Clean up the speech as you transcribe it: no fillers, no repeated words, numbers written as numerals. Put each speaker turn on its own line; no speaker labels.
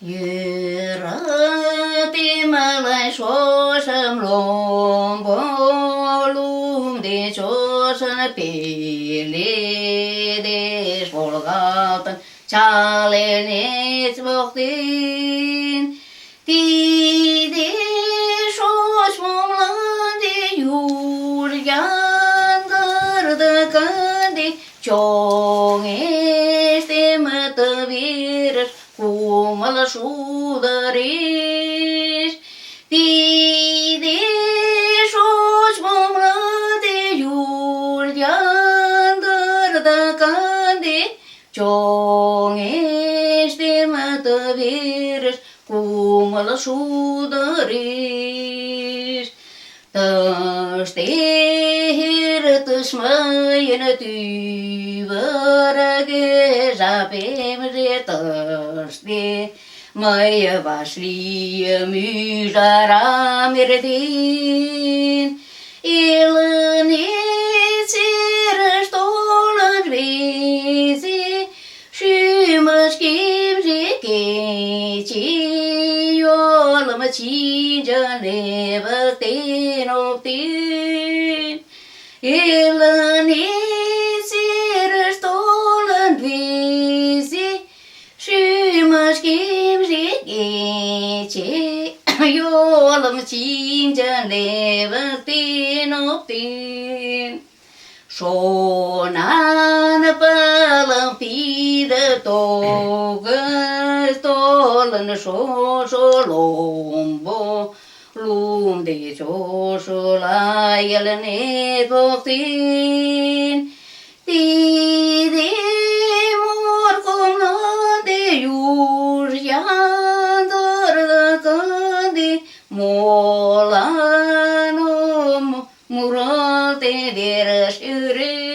Yürăti-mă-l șoșă-mi lombolum de șoșă pile de șvolgatan çale neți vohtin ti de șoș mumlan de yurgan gărdı kandi çoğ este mătăvirăș cum îl șudărești ti de șoș mumlan de yurgan gărdı kandi çoğ este mătăvirăș cum îl șudărești Tășterătăși măi în tüvărăgăja pe-mre tăște măi vașlie mujara mirdin ilănețiră-și tolă-n vezi și mă schimbi checi eu mă cinge nebăctin optin ilănețiră-și tolă-n vezi și mă schimbi checi eu mă cinge nebăctin optin Șonan pălămpidă togă stolăn șoșolombo lum de șoșola el nepoftin ti de morcom de iurjan dărdăcândi molano murate verășire